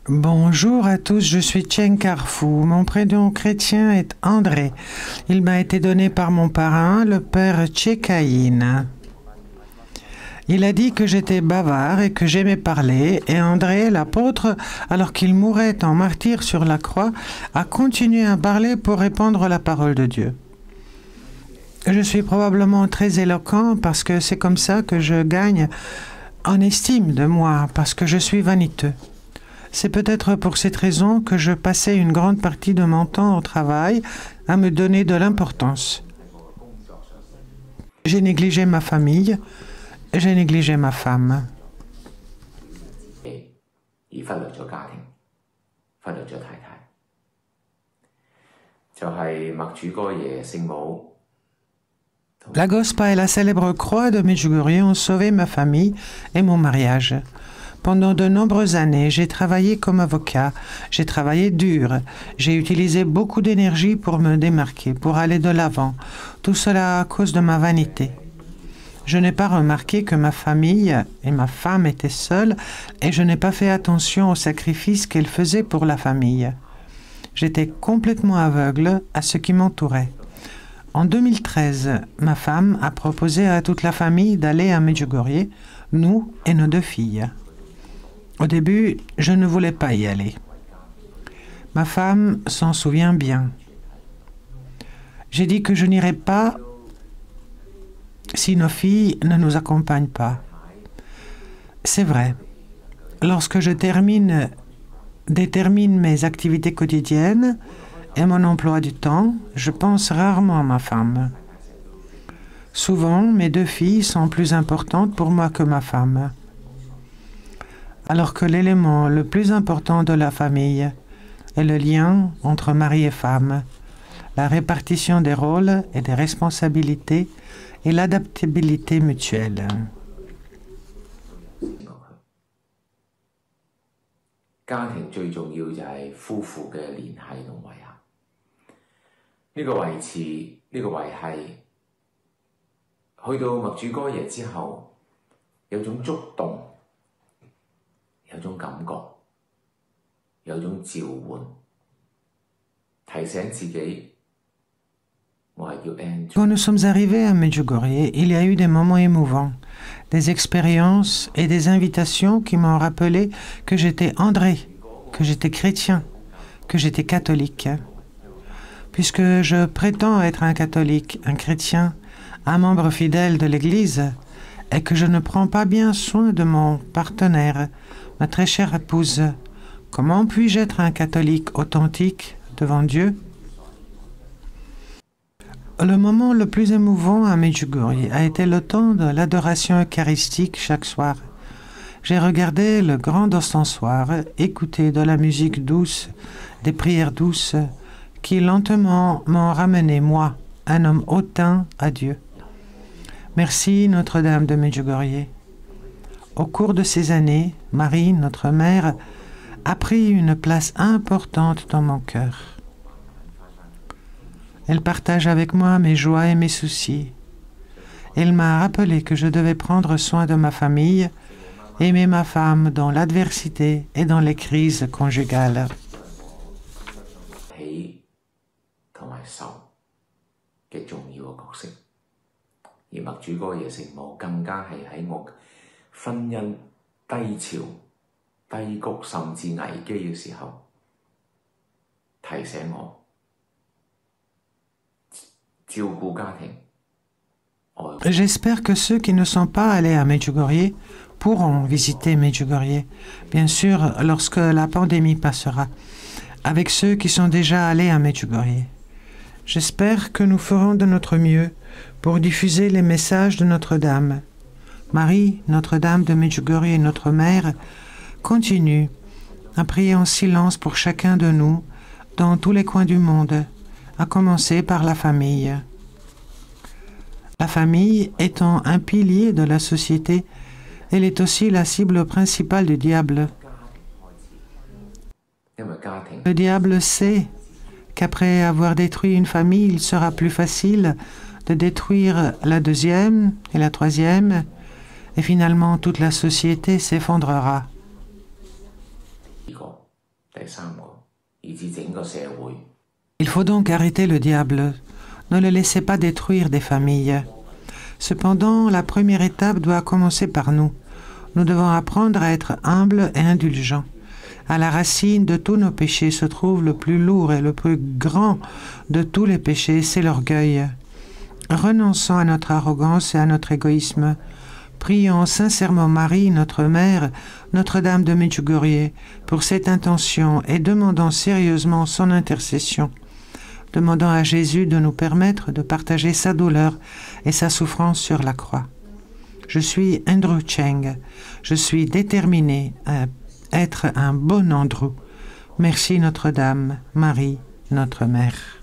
Bonjour à tous, je suis Chen Carfou. Mon prénom chrétien est André. Il m'a été donné par mon parrain, le père Tchécaïne. Il a dit que j'étais bavard et que j'aimais parler, et André, l'apôtre, alors qu'il mourait en martyr sur la croix, a continué à parler pour répandre la parole de Dieu. Je suis probablement très éloquent parce que c'est comme ça que je gagne en estime de moi, parce que je suis vaniteux. C'est peut-être pour cette raison que je passais une grande partie de mon temps au travail à me donner de l'importance. J'ai négligé ma famille, j'ai négligé ma femme. La Gospa et la célèbre croix de Medjugorje ont sauvé ma famille et mon mariage. Pendant de nombreuses années, j'ai travaillé comme avocat, j'ai travaillé dur, j'ai utilisé beaucoup d'énergie pour me démarquer, pour aller de l'avant, tout cela à cause de ma vanité. Je n'ai pas remarqué que ma famille et ma femme étaient seules et je n'ai pas fait attention aux sacrifices qu'elles faisaient pour la famille. J'étais complètement aveugle à ce qui m'entourait. En 2013, ma femme a proposé à toute la famille d'aller à Medjugorje, nous et nos 2 filles. Au début, je ne voulais pas y aller. Ma femme s'en souvient bien. J'ai dit que je n'irai pas si nos filles ne nous accompagnent pas. C'est vrai. Lorsque je détermine mes activités quotidiennes et mon emploi du temps, je pense rarement à ma femme. Souvent, mes 2 filles sont plus importantes pour moi que ma femme. Alors que l'élément le plus important de la famille est le lien entre mari et femme, la répartition des rôles et des responsabilités et l'adaptabilité mutuelle. Quand nous sommes arrivés à Medjugorje, il y a eu des moments émouvants, des expériences et des invitations qui m'ont rappelé que j'étais André, que j'étais chrétien, que j'étais catholique. Puisque je prétends être un catholique, un chrétien, un membre fidèle de l'Église, et que je ne prends pas bien soin de mon partenaire, ma très chère épouse, comment puis-je être un catholique authentique devant Dieu? Le moment le plus émouvant à Medjugorje a été le temps de l'adoration eucharistique chaque soir. J'ai regardé le grand ostensoir, écouté de la musique douce, des prières douces, qui lentement m'ont ramené, moi, un homme hautain, à Dieu. Merci Notre-Dame de Medjugorje. Au cours de ces années, Marie, notre mère, a pris une place importante dans mon cœur. Elle partage avec moi mes joies et mes soucis. Elle m'a rappelé que je devais prendre soin de ma famille, aimer ma femme dans l'adversité et dans les crises conjugales. J'espère que ceux qui ne sont pas allés à Medjugorje pourront visiter Medjugorje, bien sûr lorsque la pandémie passera, avec ceux qui sont déjà allés à Medjugorje. J'espère que nous ferons de notre mieux pour diffuser les messages de Notre-Dame. Marie, Notre-Dame de Medjugorje et notre mère, continue à prier en silence pour chacun de nous dans tous les coins du monde, à commencer par la famille. La famille étant un pilier de la société, elle est aussi la cible principale du diable. Le diable sait qu'après avoir détruit une famille, il sera plus facile de détruire la 2e et la 3e, et finalement toute la société s'effondrera. Il faut donc arrêter le diable. Ne le laissez pas détruire des familles. Cependant, la première étape doit commencer par nous. Nous devons apprendre à être humbles et indulgents. À la racine de tous nos péchés se trouve le plus lourd et le plus grand de tous les péchés, c'est l'orgueil. Renonçons à notre arrogance et à notre égoïsme. Prions sincèrement Marie, notre mère, Notre-Dame de Medjugorje, pour cette intention et demandons sérieusement son intercession. Demandons à Jésus de nous permettre de partager sa douleur et sa souffrance sur la croix. Je suis Andrew Cheng. Je suis déterminé à être un bon Andrew. Merci Notre-Dame, Marie, notre Mère.